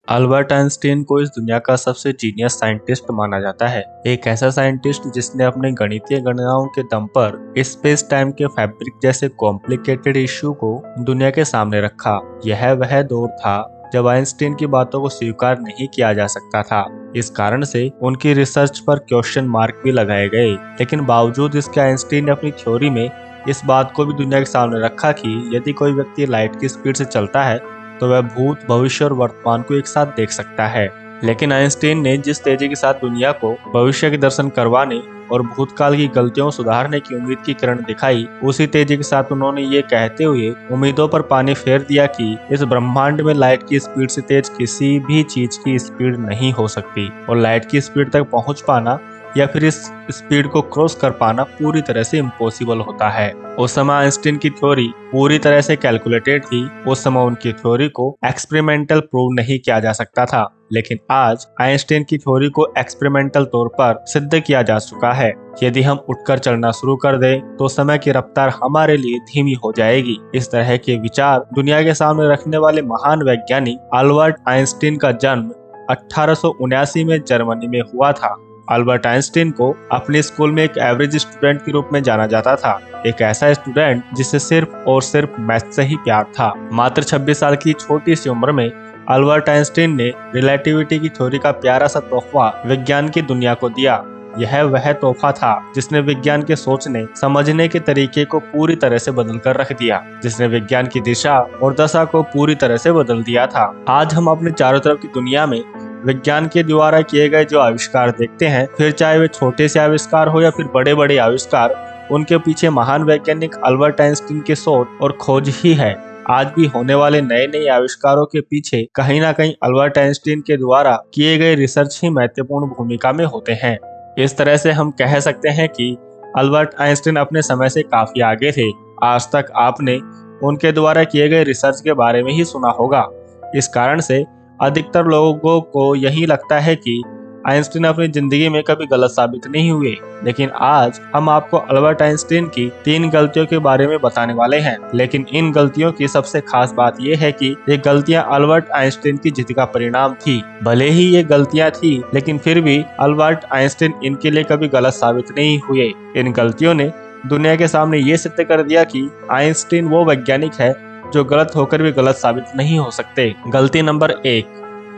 Albert Einstein को इस दुनिया का सबसे जीनियस साइंटिस्ट माना जाता है। एक ऐसा साइंटिस्ट जिसने अपने गणितीय गणनाओं के दम पर स्पेस टाइम के फैब्रिक जैसे कॉम्प्लिकेटेड इश्यू को दुनिया के सामने रखा। यह वह दौर था जब आइंस्टीन की बातों को स्वीकार नहीं किया जा सकता था। इस कारण से उनकी रिसर्च पर क्वेश्चन मार्क भी लगाए गए, लेकिन बावजूद इसके आइंस्टीन ने अपनी थ्योरी में इस बात को भी दुनिया के सामने रखा कि यदि कोई व्यक्ति लाइट की स्पीड से चलता है तो वह भूत, भविष्य और वर्तमान को एक साथ देख सकता है। लेकिन आइंस्टीन ने जिस तेजी के साथ दुनिया को भविष्य के दर्शन करवाने और भूतकाल की गलतियों को सुधारने की उम्मीद की किरण दिखाई, उसी तेजी के साथ उन्होंने ये कहते हुए उम्मीदों पर पानी फेर दिया कि इस ब्रह्मांड में लाइट की स्पीड से तेज किसी भी चीज की स्पीड नहीं हो सकती और लाइट की स्पीड तक पहुंच पाना या फिर इस स्पीड को क्रॉस कर पाना पूरी तरह से इम्पॉसिबल होता है। उस समय आइंस्टीन की थ्योरी पूरी तरह से कैलकुलेटेड थी। उस समय उनकी थ्योरी को एक्सपेरिमेंटल प्रूव नहीं किया जा सकता था, लेकिन आज आइंस्टीन की थ्योरी को एक्सपेरिमेंटल तौर पर सिद्ध किया जा चुका है। यदि हम उठकर चलना शुरू कर दें तो समय की रफ्तार हमारे लिए धीमी हो जाएगी। इस तरह के विचार दुनिया के सामने रखने वाले महान वैज्ञानिक अल्बर्ट आइंस्टीन का जन्म 1879 में जर्मनी में हुआ था। अल्बर्ट आइंस्टीन को अपने स्कूल में एक एवरेज स्टूडेंट के रूप में जाना जाता था, एक ऐसा स्टूडेंट जिसे सिर्फ और सिर्फ मैथ से ही प्यार था। मात्र 26 साल की छोटी सी उम्र में अल्बर्ट आइंस्टीन ने रिलेटिविटी की थ्योरी का प्यारा सा तोहफा विज्ञान की दुनिया को दिया। यह वह तोहफा था जिसने विज्ञान के सोचने समझने के तरीके को पूरी तरह से बदल कर रख दिया, जिसने विज्ञान की दिशा और दशा को पूरी तरह से बदल दिया था। आज हम अपने चारों तरफ की दुनिया में विज्ञान के द्वारा किए गए जो आविष्कार देखते हैं, फिर चाहे वे छोटे से आविष्कार हो या फिर बड़े बड़े आविष्कार, उनके पीछे महान वैज्ञानिक अल्बर्ट आइंस्टीन की सोच और खोज ही है। आज भी होने वाले नए नए आविष्कारों के पीछे कहीं ना कहीं अल्बर्ट आइंस्टीन के द्वारा किए गए रिसर्च ही महत्वपूर्ण भूमिका में होते हैं। इस तरह से हम कह सकते हैं कि अल्बर्ट आइंस्टीन अपने समय से काफी आगे थे। आज तक आपने उनके द्वारा किए गए रिसर्च के बारे में ही सुना होगा। इस कारण से अधिकतर लोगों को यही लगता है कि आइंस्टीन अपनी जिंदगी में कभी गलत साबित नहीं हुए। लेकिन आज हम आपको अल्बर्ट आइंस्टीन की 3 गलतियों के बारे में बताने वाले हैं। लेकिन इन गलतियों की सबसे खास बात यह है कि ये गलतियां अल्बर्ट आइंस्टीन की जीत का परिणाम थी। भले ही ये गलतियां थी, लेकिन फिर भी अल्बर्ट आइंस्टीन इनके लिए कभी गलत साबित नहीं हुए। इन गलतियों ने दुनिया के सामने ये सिद्ध कर दिया कि आइंस्टीन वो वैज्ञानिक है जो गलत होकर भी गलत साबित नहीं हो सकते। गलती नंबर 1,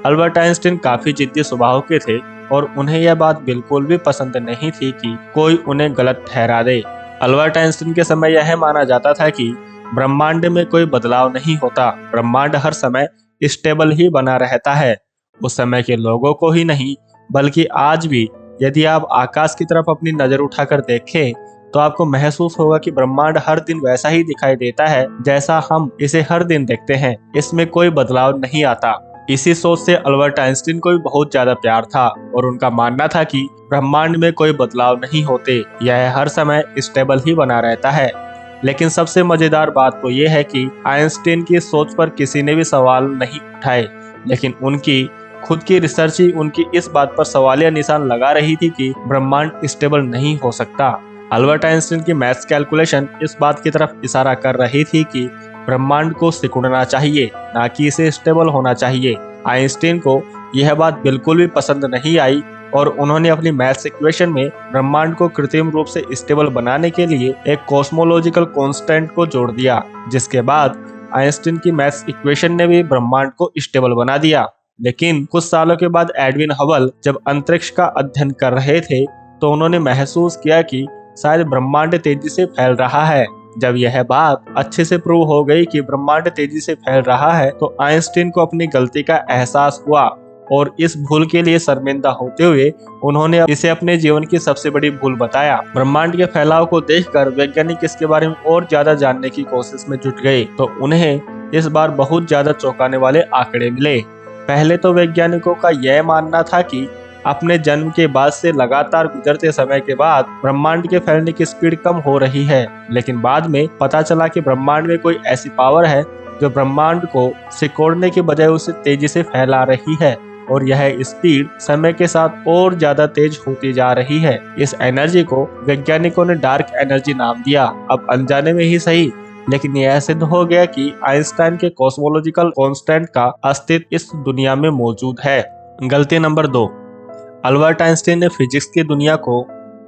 अल्बर्ट आइंस्टीन काफी जिद्दी स्वभाव के थे और उन्हें यह बात बिल्कुल भी पसंद नहीं थी कि कोई उन्हें गलत ठहरा दे। अल्बर्ट आइंस्टीन के समय यह माना जाता था कि ब्रह्मांड में कोई बदलाव नहीं होता, ब्रह्मांड हर समय स्टेबल ही बना रहता है। उस समय के लोगों को ही नहीं, बल्कि आज भी यदि आप आकाश की तरफ अपनी नजर उठाकर देखें तो आपको महसूस होगा कि ब्रह्मांड हर दिन वैसा ही दिखाई देता है जैसा हम इसे हर दिन देखते हैं। इसमें कोई बदलाव नहीं आता। इसी सोच से अल्बर्ट आइंस्टीन को भी बहुत ज्यादा प्यार था और उनका मानना था कि ब्रह्मांड में कोई बदलाव नहीं होते, यह हर समय स्टेबल ही बना रहता है। लेकिन सबसे मजेदार बात तो यह है कि आइंस्टीन की सोच पर किसी ने भी सवाल नहीं उठाए, लेकिन उनकी खुद की रिसर्च ही उनकी इस बात पर सवालिया निशान लगा रही थी कि ब्रह्मांड स्टेबल नहीं हो सकता। अल्बर्ट आइंस्टीन की मैथ्स कैलकुलेशन इस बात की तरफ इशारा कर रही थी कि ब्रह्मांड को सिकुड़ना चाहिए, ना कि इसे स्टेबल होना चाहिए। आइंस्टीन को यह बात बिल्कुल भी पसंद नहीं आई और उन्होंने अपनी मैथ्स इक्वेशन में ब्रह्मांड को कृत्रिम रूप से स्टेबल बनाने के लिए एक कॉस्मोलॉजिकल कांस्टेंट को जोड़ दिया, जिसके बाद आइंस्टीन की मैथ्स इक्वेशन ने भी ब्रह्मांड को स्टेबल बना दिया। लेकिन कुछ सालों के बाद एडविन हबल जब अंतरिक्ष का अध्ययन कर रहे थे तो उन्होंने महसूस किया कि शायद ब्रह्मांड तेजी से फैल रहा है। जब यह बात अच्छे से प्रूव हो गई कि ब्रह्मांड तेजी से फैल रहा है तो आइंस्टीन को अपनी गलती का एहसास हुआ और इस भूल के लिए शर्मिंदा होते हुए उन्होंने इसे अपने जीवन की सबसे बड़ी भूल बताया। ब्रह्मांड के फैलाव को देखकर वैज्ञानिक इसके बारे में और ज्यादा जानने की कोशिश में जुट गए तो उन्हें इस बार बहुत ज्यादा चौंकाने वाले आंकड़े मिले। पहले तो वैज्ञानिकों का यह मानना था कि अपने जन्म के बाद से लगातार गुजरते समय के बाद ब्रह्मांड के फैलने की स्पीड कम हो रही है, लेकिन बाद में पता चला कि ब्रह्मांड में कोई ऐसी पावर है जो ब्रह्मांड को सिकोड़ने के बजाय उसे तेजी से फैला रही है और यह स्पीड समय के साथ और ज्यादा तेज होती जा रही है। इस एनर्जी को वैज्ञानिकों ने डार्क एनर्जी नाम दिया। अब अनजाने में ही सही, लेकिन यह सिद्ध हो गया कि आइंस्टाइन के कॉस्मोलॉजिकल कांस्टेंट का अस्तित्व इस दुनिया में मौजूद है। गलती नंबर 2, अल्बर्ट आइंस्टाइन ने फिजिक्स की दुनिया को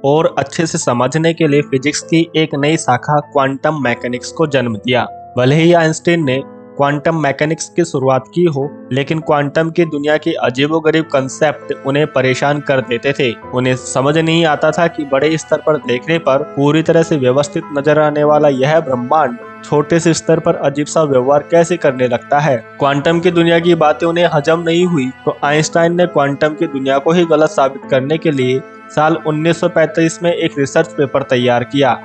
और अच्छे से समझने के लिए फिजिक्स की एक नई शाखा क्वांटम मैकेनिक्स को जन्म दिया। भले ही आइंस्टाइन ने क्वांटम मैकेनिक्स की शुरुआत की हो, लेकिन क्वांटम की दुनिया के अजीबोगरीब कंसेप्ट उन्हें परेशान कर देते थे। उन्हें समझ नहीं आता था कि बड़े स्तर पर देखने पर पूरी तरह से व्यवस्थित नजर आने वाला यह ब्रह्मांड छोटे से स्तर पर अजीब सा व्यवहार कैसे करने लगता है। क्वांटम की दुनिया की बातें उन्हें हजम नहीं हुई तो आइंस्टाइन ने क्वांटम की दुनिया को ही गलत साबित करने के लिए साल 1935 में एक रिसर्च पेपर तैयार किया।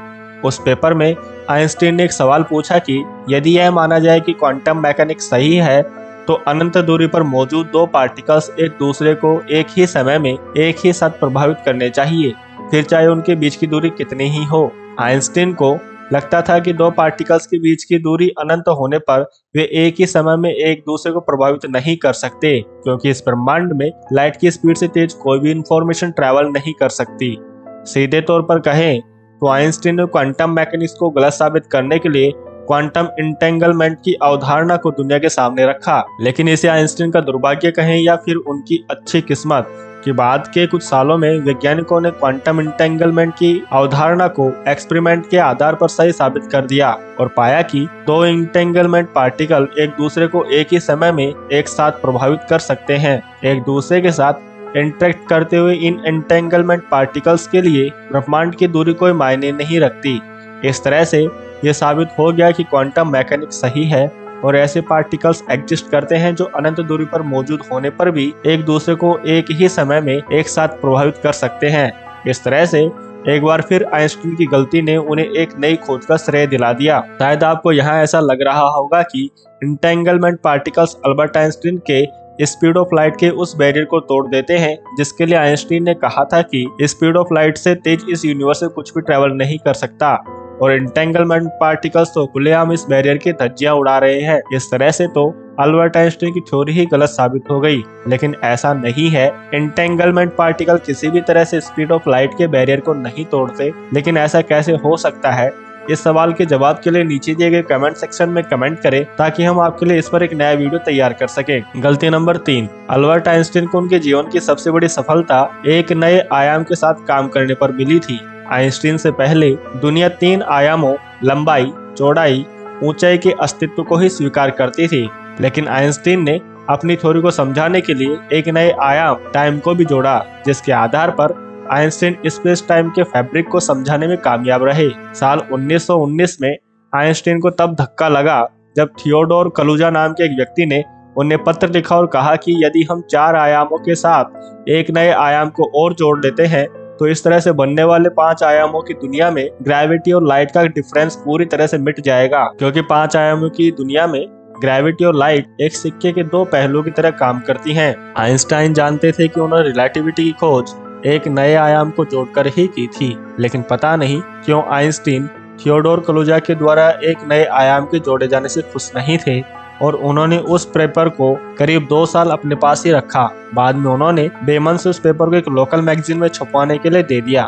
उस पेपर में आइंस्टाइन ने एक सवाल पूछा कि यदि यह माना जाए कि क्वांटम मैकेनिक्स सही है तो अनंत दूरी पर मौजूद दो पार्टिकल्स एक दूसरे को एक ही समय में एक ही साथ प्रभावित करने चाहिए, फिर चाहे उनके बीच की दूरी कितनी ही हो। आइंस्टाइन को लगता था कि दो पार्टिकल्स के बीच की दूरी अनंत होने पर वे एक ही समय में एक दूसरे को प्रभावित नहीं कर सकते, क्योंकि इस ब्रह्मांड में लाइट की स्पीड से तेज कोई भी इंफॉर्मेशन ट्रैवल नहीं कर सकती। सीधे तौर पर कहें तो आइंस्टाइन ने क्वांटम मैकेनिक्स को गलत साबित करने के लिए क्वांटम इंटेंगलमेंट की अवधारणा को दुनिया के सामने रखा। लेकिन इसे आइंस्टाइन का दुर्भाग्य कहें या फिर उनकी अच्छी किस्मत कि बाद के कुछ सालों में वैज्ञानिकों ने क्वांटम इंटेंगलमेंट की अवधारणा को एक्सपेरिमेंट के आधार पर सही साबित कर दिया और पाया कि दो इंटेंगलमेंट पार्टिकल एक दूसरे को एक ही समय में एक साथ प्रभावित कर सकते हैं। एक दूसरे के साथ इंटरेक्ट करते हुए इन एंटेंगलमेंट पार्टिकल्स के लिए ब्रह्मांड की दूरी कोई मायने नहीं रखती। इस तरह से यह साबित हो गया कि क्वांटम मैकेनिक्स सही है और ऐसे पार्टिकल्स एग्जिस्ट करते हैं जो अनंत दूरी पर मौजूद होने पर भी एक दूसरे को एक ही समय में एक साथ प्रभावित कर सकते हैं। इस तरह से एक बार फिर आइंस्टाइन की गलती ने उन्हें एक नई खोज का श्रेय दिला दिया। शायद आपको यहाँ ऐसा लग रहा होगा कि इंटेंगलमेंट पार्टिकल्स अल्बर्ट आइंस्टाइन के स्पीड ऑफ लाइट के उस बैरियर को तोड़ देते हैं जिसके लिए आइंस्टाइन ने कहा था कि स्पीड ऑफ लाइट से तेज इस यूनिवर्स में कुछ भी ट्रेवल नहीं कर सकता, और एंटेंगलमेंट पार्टिकल्स तो खुलेआम इस बैरियर की धज्जियां उड़ा रहे हैं। इस तरह से तो अल्बर्ट आइंस्टाइन की थ्योरी ही गलत साबित हो गई। लेकिन ऐसा नहीं है, एंटेंगलमेंट पार्टिकल किसी भी तरह से स्पीड ऑफ लाइट के बैरियर को नहीं तोड़ते। लेकिन ऐसा कैसे हो सकता है? इस सवाल के जवाब के लिए नीचे दिए गए कमेंट सेक्शन में कमेंट करें ताकि हम आपके लिए इस पर एक नया वीडियो तैयार कर सकें। गलती नंबर 3, अल्बर्ट आइंस्टाइन को उनके जीवन की सबसे बड़ी सफलता एक नए आयाम के साथ काम करने पर मिली थी। आइंस्टाइन से पहले दुनिया 3 आयामों लंबाई, चौड़ाई, ऊंचाई के अस्तित्व को ही स्वीकार करती थी, लेकिन आइंस्टाइन ने अपनी थ्योरी को समझाने के लिए एक नए आयाम टाइम को भी जोड़ा, जिसके आधार पर आइंस्टाइन स्पेस टाइम के फैब्रिक को समझाने में कामयाब रहे। साल 1919 में आइंस्टाइन को तब धक्का लगा जब थियोडोर कलुजा नाम के एक व्यक्ति ने उन्हें पत्र लिखा और कहा कि यदि हम 4 आयामों के साथ एक नए आयाम को और जोड़ लेते हैं तो इस तरह से बनने वाले 5 आयामों की दुनिया में ग्रेविटी और लाइट का डिफरेंस पूरी तरह से मिट जाएगा, क्योंकि 5 आयामों की दुनिया में ग्रेविटी और लाइट एक सिक्के के 2 पहलुओं की तरह काम करती हैं। आइंस्टाइन जानते थे कि उन्होंने रिलेटिविटी की खोज एक नए आयाम को जोड़कर ही की थी, लेकिन पता नहीं क्यों आइंस्टाइन थियोडोर कलुजा के द्वारा एक नए आयाम के जोड़े जाने से खुश नहीं थे और उन्होंने उस पेपर को करीब 2 साल अपने पास ही रखा। बाद में उन्होंने बेमन से उस पेपर को एक लोकल मैगजीन में छपवाने के लिए दे दिया।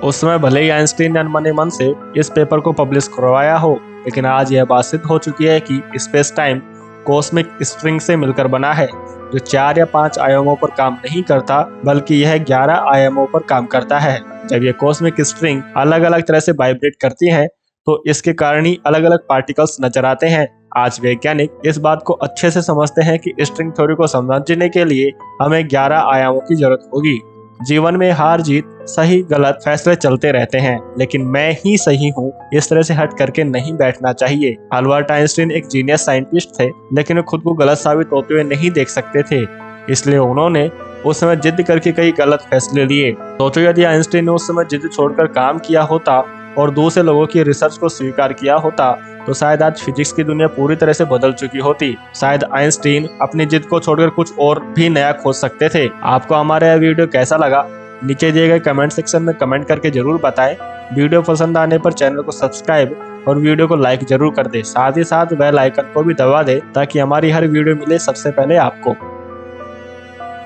उस समय भले ही आइंस्टाइन ने अनमने मन से इस पेपर को पब्लिश करवाया हो, लेकिन आज यह बात सिद्ध हो चुकी है कि स्पेस टाइम कॉस्मिक स्ट्रिंग से मिलकर बना है, जो 4 या 5 आयामों पर काम नहीं करता, बल्कि यह 11 आयामों पर काम करता है। जब ये कॉस्मिक स्ट्रिंग अलग अलग तरह से वाइब्रेट करती हैं, तो इसके कारण ही अलग अलग पार्टिकल्स नजर आते हैं। आज वैज्ञानिक इस बात को अच्छे से समझते हैं कि स्ट्रिंग थ्योरी को समझने के लिए हमें 11 आयामों की जरूरत होगी। जीवन में हार जीत, सही गलत फैसले चलते रहते हैं, लेकिन मैं ही सही हूँ इस तरह से हट करके नहीं बैठना चाहिए। अल्बर्ट आइंस्टाइन एक जीनियस साइंटिस्ट थे, लेकिन वे खुद को गलत साबित होते हुए नहीं देख सकते थे, इसलिए उन्होंने उस समय जिद करके कई गलत फैसले लिए। सोचो यदि आइंस्टाइन ने उस समय जिद छोड़कर काम किया होता और दूसरे लोगों की रिसर्च को स्वीकार किया होता तो शायद आज फिजिक्स की दुनिया पूरी तरह से बदल चुकी होती। शायद आइंस्टाइन अपनी जिद को छोड़कर कुछ और भी नया खोज सकते थे। आपको हमारा यह वीडियो कैसा लगा? नीचे दिए गए कमेंट सेक्शन में कमेंट करके जरूर बताएं। वीडियो पसंद आने पर चैनल को सब्सक्राइब और वीडियो को लाइक जरूर कर दे। साथ ही साथ बेल आइकन को भी दबा दे ताकि हमारी हर वीडियो मिले सबसे पहले आपको।